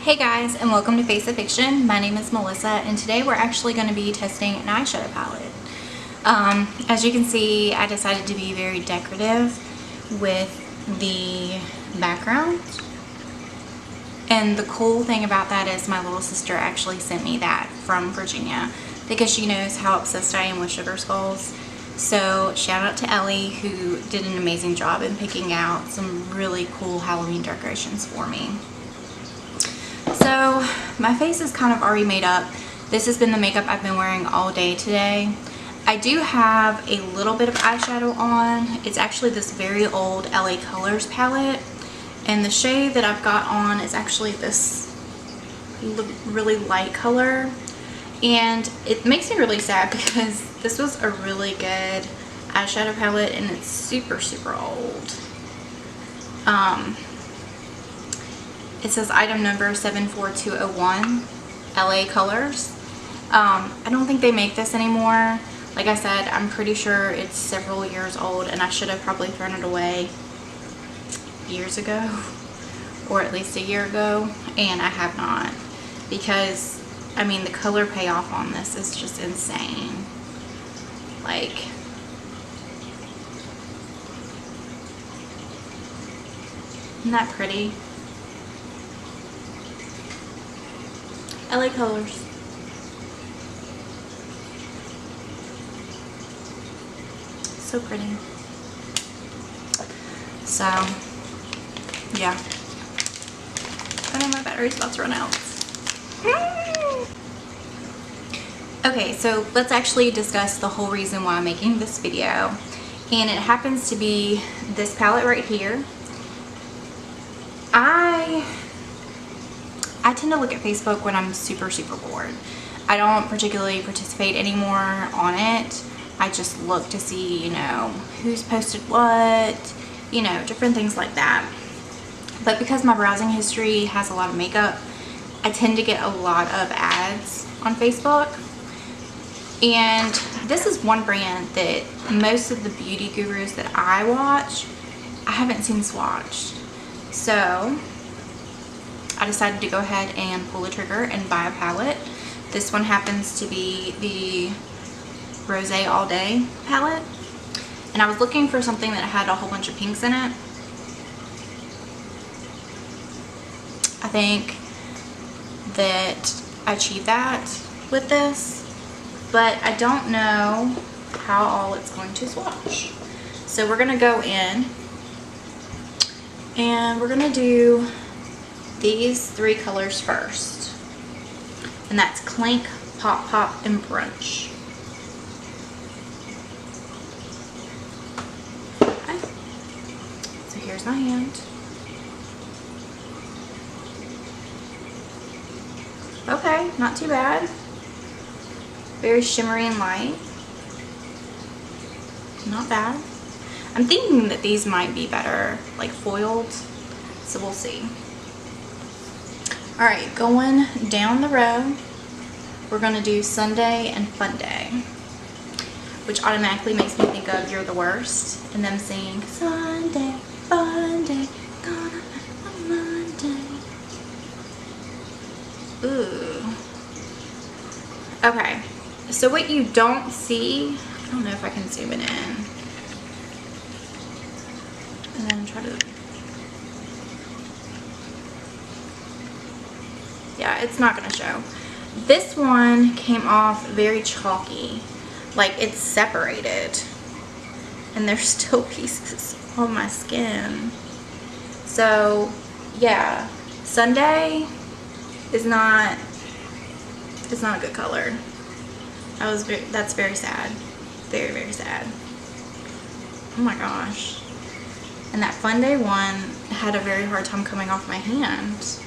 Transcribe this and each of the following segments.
Hey guys, and welcome to Face of Fiction. My name is Melissa, and today we're actually going to be testing an eyeshadow palette. As you can see, I decided to be very decorative with the background. And the cool thing about that is my little sister actually sent me that from Virginia because she knows how obsessed I am with sugar skulls. So shout out to Ellie, who did an amazing job in picking out some really cool Halloween decorations for me. So my face is kind of already made up. This has been the makeup I've been wearing all day today. I do have a little bit of eyeshadow on. It's actually this very old LA Colors palette. And the shade that I've got on is actually this really light color. And it makes me really sad because this was a really good eyeshadow palette and it's super old. It says item number 74201, LA Colors. I don't think they make this anymore. Like I said, I'm pretty sure it's several years old and I should have probably thrown it away years ago, or at least a year ago, and I have not, because I mean the color payoff on this is just insane. Like, isn't that pretty? LA Colors. So pretty. So, yeah. I know my battery's about to run out. Okay, so let's actually discuss the whole reason why I'm making this video. And it happens to be this palette right here. I tend to look at Facebook when I'm super bored. I don't particularly participate anymore on it. I just look to see, you know, who's posted what, you know, different things like that. But because my browsing history has a lot of makeup, I tend to get a lot of ads on Facebook. And this is one brand that most of the beauty gurus that I watch, I haven't seen swatched. So I decided to go ahead and pull the trigger and buy a palette. This one happens to be the Rosé All Day palette. And I was looking for something that had a whole bunch of pinks in it. I think that I achieved that with this, but I don't know how all it's going to swatch. So we're gonna go in and we're gonna do these three colors first, and that's Clank, Pop Pop, and Brunch. Okay. So here's my hand. Okay, not too bad. Very shimmery and light. Not bad. I'm thinking that these might be better, like foiled, so we'll see. Alright, going down the row, we're going to do Sunday and Fun Day, which automatically makes me think of You're the Worst, and them singing Sunday, Fun Day, gonna have a Monday. Ooh. Okay, so what you don't see, I don't know if I can zoom it in, and then try to, yeah, it's not going to show. This one came off very chalky, like it's separated, and there's still pieces on my skin. So yeah, Sunday is not, it's not a good color. That's very sad. Very sad. Oh my gosh. And that Fun Day one had a very hard time coming off my hand.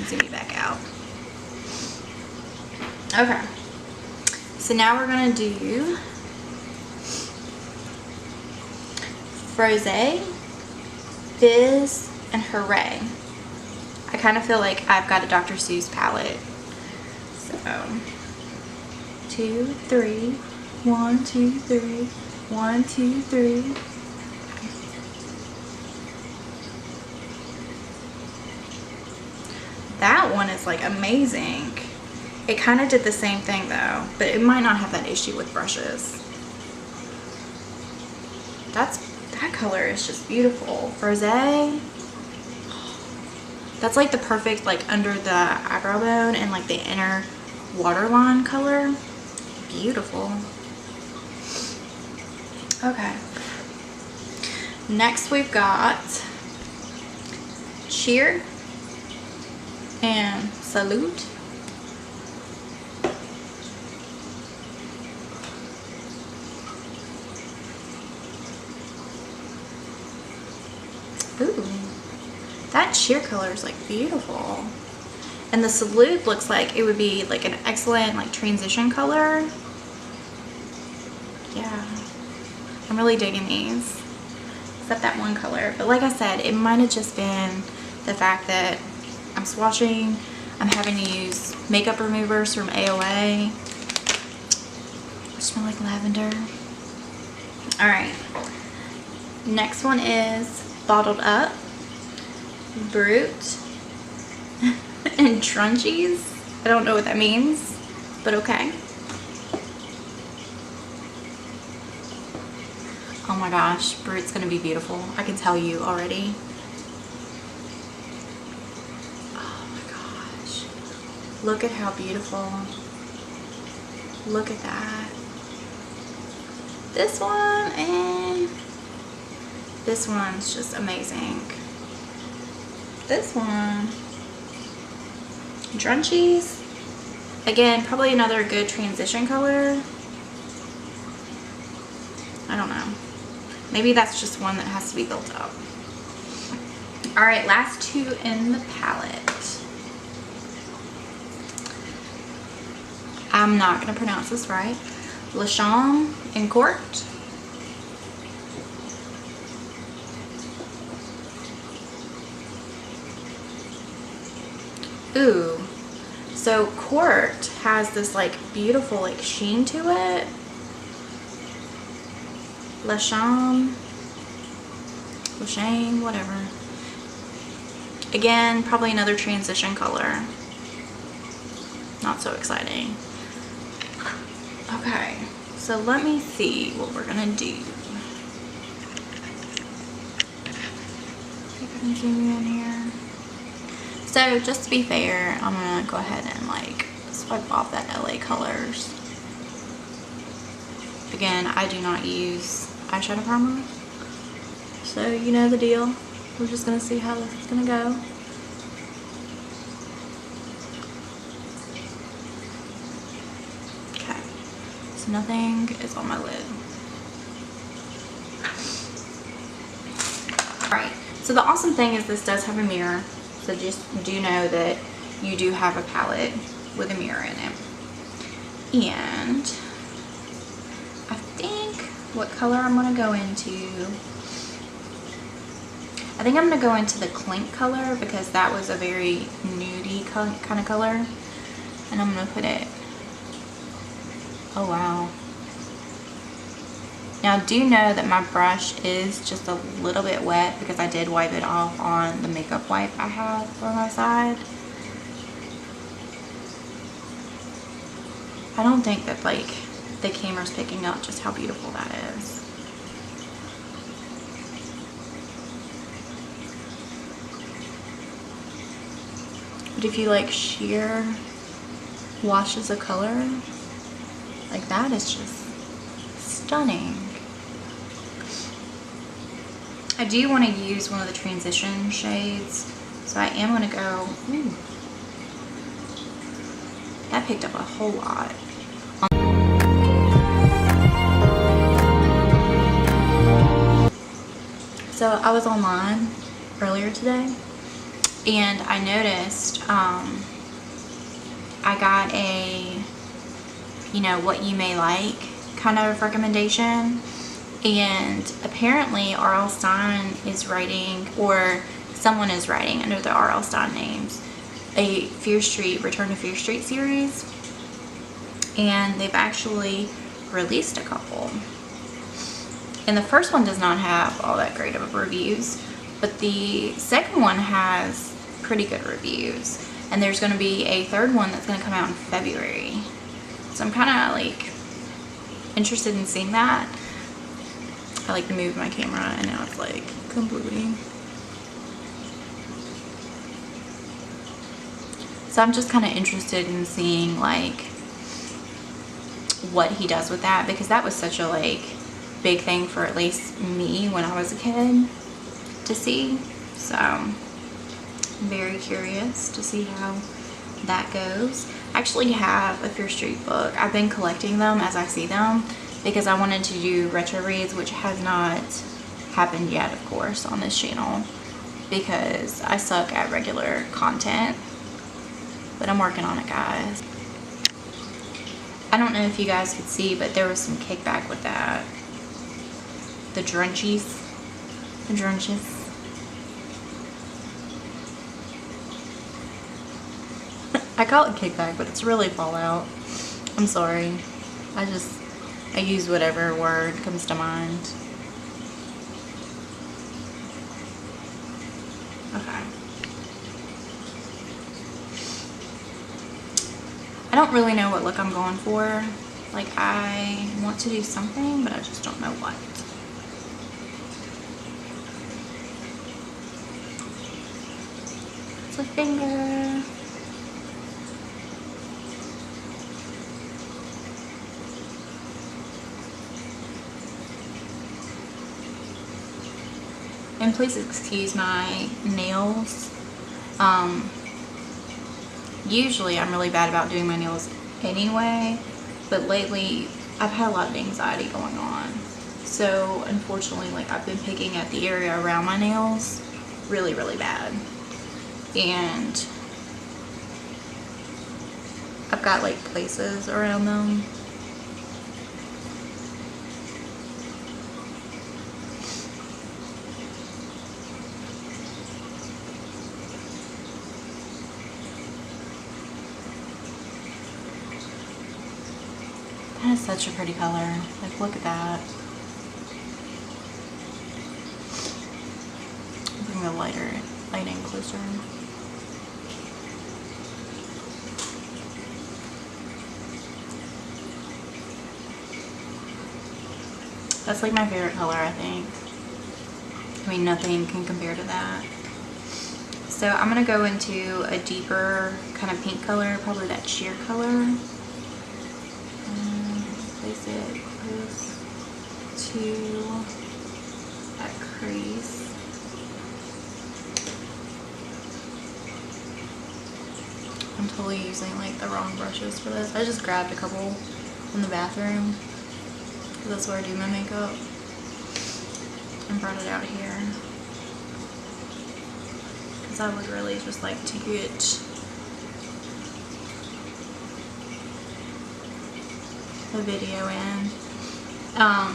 Zoom me back out. Okay. So now we're gonna do Frosé, Fizz, and Hooray. I kind of feel like I've got a Dr. Seuss palette. So 2, 3, 1, 2, 3, 1, 2, 3. that one is like amazing. It kind of did the same thing though, but it might not have that issue with brushes. That color is just beautiful. Rosé. That's like the perfect like under the eyebrow bone and like the inner waterline color. Beautiful. Okay. Next we've got Cheer and Salute. Ooh, that Cheer color is like beautiful. And the Salute looks like it would be like an excellent like transition color. Yeah, I'm really digging these, except that one color. But like I said, it might have just been the fact that I'm swatching. I'm having to use makeup removers from AOA, which smell like lavender. All right, next one is Bottled Up, Brute, and Trunchies. I don't know what that means, but okay. Oh my gosh, Brute's gonna be beautiful. I can tell you already. Oh my gosh. Look at how beautiful. Look at that. This one and this one's just amazing. This one, Trunchies. Again, probably another good transition color. I don't know. Maybe that's just one that has to be built up. All right, last two in the palette. I'm not gonna pronounce this right. Lachaume and Court. Ooh, so Court has this like beautiful like sheen to it. Lachaume, whatever. Again, probably another transition color. Not so exciting. Okay, so let me see what we're gonna do. See if I can zoom in here. So just to be fair, I'm gonna go ahead and like swipe off that LA colors. Again, I do not use eyeshadow primer, so you know the deal. We're just gonna see how this is gonna go. Okay, so nothing is on my lid. Alright, so the awesome thing is this does have a mirror, so just do know that you do have a palette with a mirror in it. And I think what color I'm going to go into, I think I'm going to go into the Clink color because that was a very nudie kind of color. And I'm going to put it, oh wow. Now do know that my brush is just a little bit wet because I did wipe it off on the makeup wipe I have on my side. I don't think that like the camera's picking up just how beautiful that is. But if you like sheer washes of color, like that is just stunning. I do want to use one of the transition shades, so I am going to go, ooh, that picked up a whole lot. So I was online earlier today and I noticed I got a, you know, what you may like kind of recommendation, and apparently R.L. Stine is writing, or someone is writing under the R.L. Stine names, a Fear Street, Return to Fear Street series, and they've actually released a couple. And the first one does not have all that great of reviews, but the second one has pretty good reviews. And there's going to be a third one that's going to come out in February. So I'm kind of like interested in seeing that. I like moved my camera and now it's like completely. So I'm just kind of interested in seeing like what he does with that, because that was such a like big thing for at least me when I was a kid to see. So I'm very curious to see how that goes. I actually have a Fear Street book. I've been collecting them as I see them because I wanted to do retro reads, which has not happened yet, of course, on this channel because I suck at regular content. But I'm working on it, guys. I don't know if you guys could see, but there was some kickback with that. The drunchies. The drunches. I call it kickback, but it's really fallout. I'm sorry. I use whatever word comes to mind. Okay. I don't really know what look I'm going for. Like, I want to do something, but I just don't know what. It's a finger. And please excuse my nails. Usually I'm really bad about doing my nails anyway, but lately I've had a lot of anxiety going on. So unfortunately, like, I've been picking at the area around my nails really, really bad. And I've got like places around them. That is such a pretty color. Like, look at that. Bring the light in closer. That's like my favorite color, I think. I mean, nothing can compare to that. So I'm gonna go into a deeper kind of pink color, probably that sheer color. Place it close to that crease. I'm totally using like the wrong brushes for this. I just grabbed a couple from the bathroom because that's where I do my makeup and brought it out here because I would really just like to get the video in. I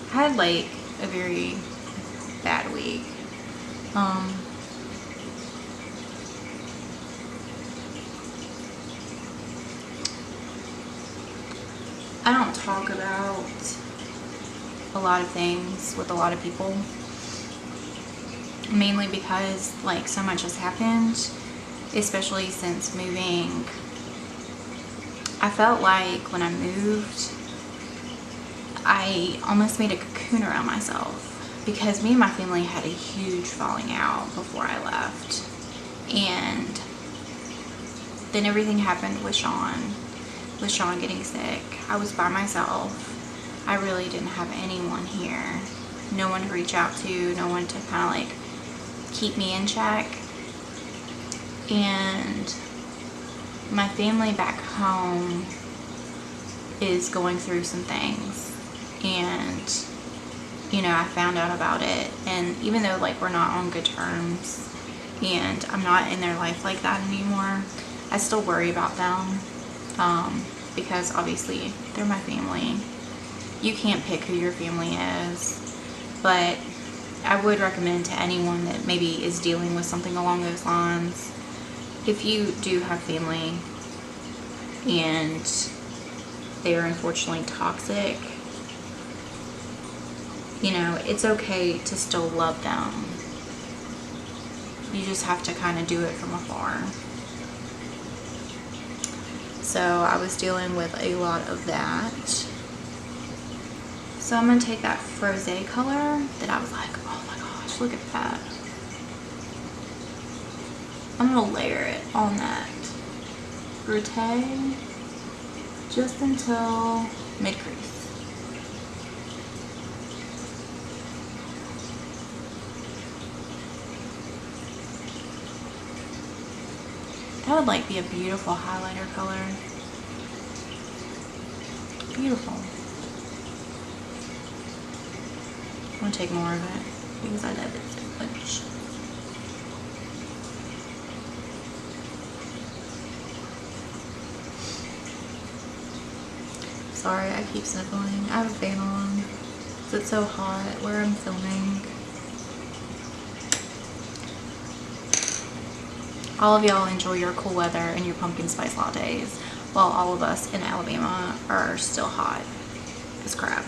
had like a very bad week. I don't talk about a lot of things with a lot of people, mainly because like so much has happened, especially since moving. I felt like when I moved, I almost made a cocoon around myself because me and my family had a huge falling out before I left. And then everything happened with Sean getting sick. I was by myself. I really didn't have anyone here. No one to reach out to, no one to kind of like keep me in check. And my family back home is going through some things, and you know, I found out about it, and even though like we're not on good terms and I'm not in their life like that anymore, I still worry about them, because obviously they're my family. You can't pick who your family is, but I would recommend to anyone that maybe is dealing with something along those lines, if you do have family and they are unfortunately toxic, you know, it's okay to still love them. You just have to kind of do it from afar. So I was dealing with a lot of that. So I'm going to take that Frosé color that I was like, oh my gosh, look at that. I'm going to layer it on that Brute just until mid-crease. That would like be a beautiful highlighter color. Beautiful. I'm gonna take more of it because I love it so much. Sorry, I keep sniffling. I have a fan on because it's so hot where I'm filming. All of y'all enjoy your cool weather and your pumpkin spice lattes, while all of us in Alabama are still hot as crap.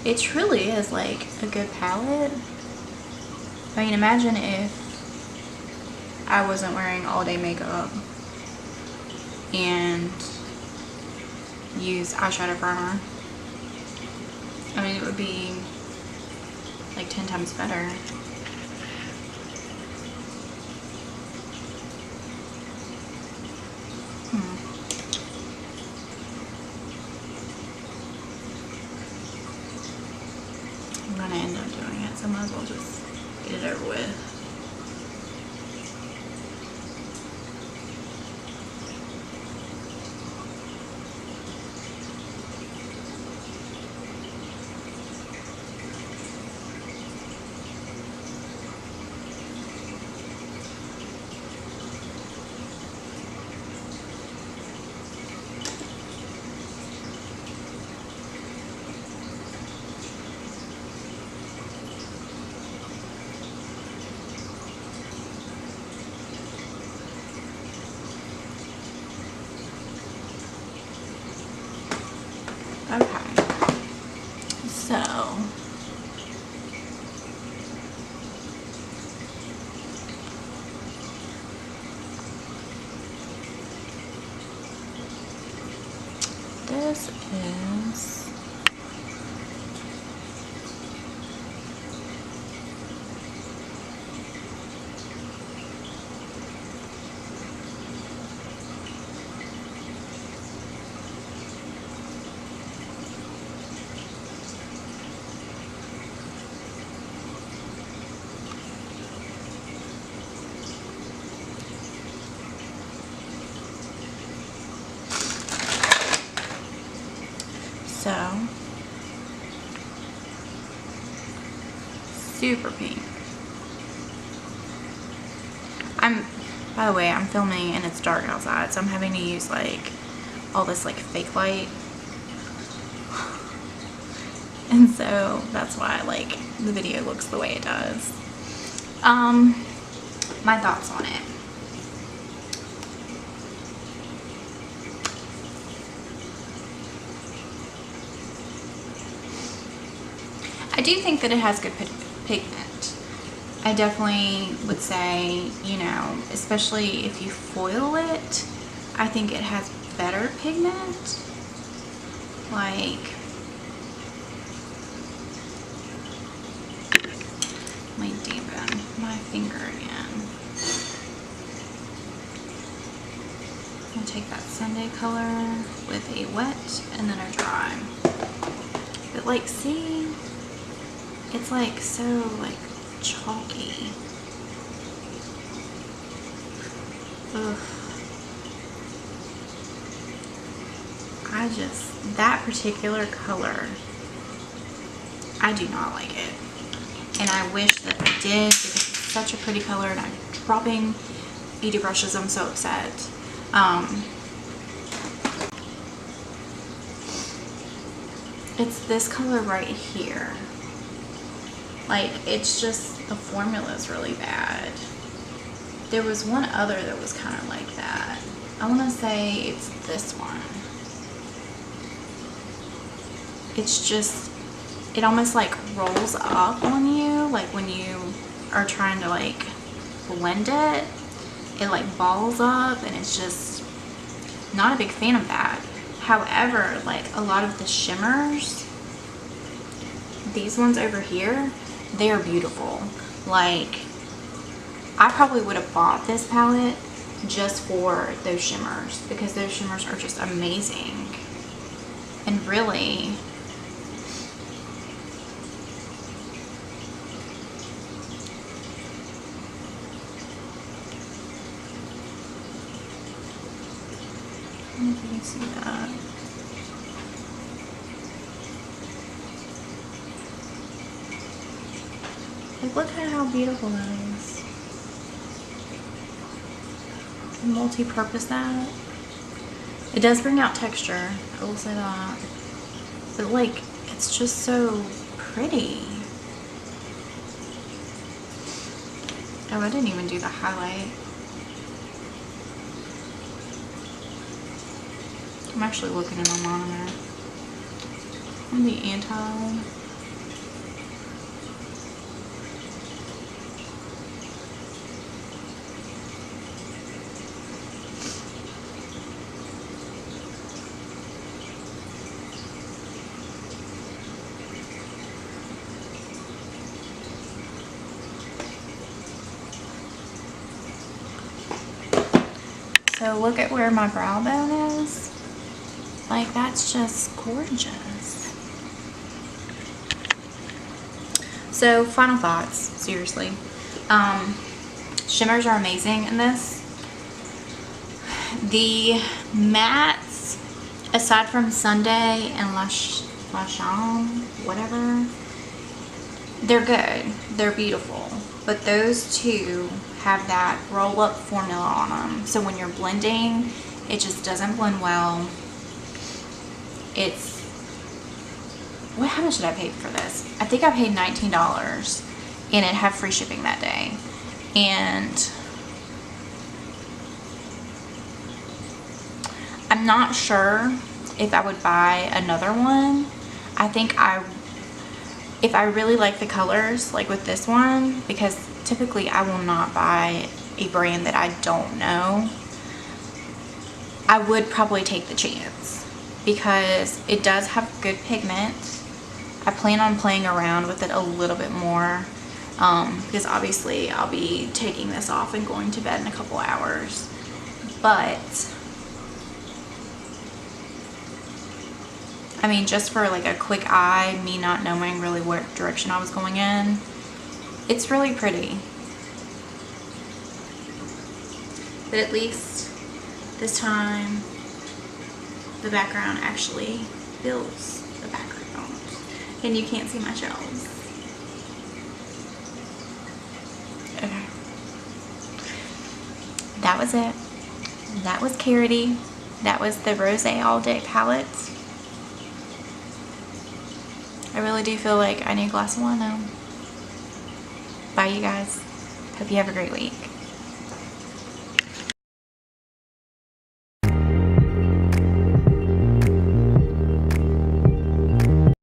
It truly is like a good palette. I mean, imagine if I wasn't wearing all day makeup and use eyeshadow primer. I mean, it would be like 10 times better. I'm gonna end up doing it, so I might as well just get it over with. Okay, so this is so super pink. By the way, I'm filming and it's dark outside, so I'm having to use like all this like fake light. And so that's why like the video looks the way it does. My thoughts on it. I do think that it has good pigment. I definitely would say, you know, especially if you foil it, I think it has better pigment. Like, let me dampen my finger again. I'm gonna take that Sunday color with a wet and then a dry. But like, see, it's like so like chalky. Ugh. That particular color, I do not like it. And I wish that I did because it's such a pretty color and I'm dropping beauty brushes. I'm so upset. It's this color right here. Like, it's just, the formula is really bad. There was one other that was kind of like that. I want to say it's this one. It's just, it almost like rolls up on you, like when you are trying to like blend it, it like balls up, and it's just not a big fan of that. However, like a lot of the shimmers, these ones over here, they are beautiful. Like, I probably would have bought this palette just for those shimmers, because those shimmers are just amazing. And really, I don't know if you can see that. Like, look at how beautiful that is. Multi-purpose that. It does bring out texture, I will say that. But like, it's just so pretty. Oh, I didn't even do the highlight. I'm actually looking at my monitor. I'm the anti. So look at where my brow bone is. Like, that's just gorgeous. So final thoughts, seriously. Shimmers are amazing in this. The mattes, aside from Sunday and La Chambre, whatever, they're good. They're beautiful. But those two have that roll-up formula on them. So when you're blending, it just doesn't blend well. It's, how much did I pay for this? I think I paid $19, and it had free shipping that day. And I'm not sure if I would buy another one. I think if I really like the colors, like with this one, because typically I will not buy a brand that I don't know, I would probably take the chance, because it does have good pigment. I plan on playing around with it a little bit more, because obviously I'll be taking this off and going to bed in a couple hours. But I mean, just for like a quick eye, me not knowing really what direction I was going in, it's really pretty. But at least this time, the background actually builds the background. And you can't see my shells. Okay. That was it. That was Karity. That was the Rosé All Day palette. I really do feel like I need a glass of wine now. Bye, you guys. Hope you have a great week.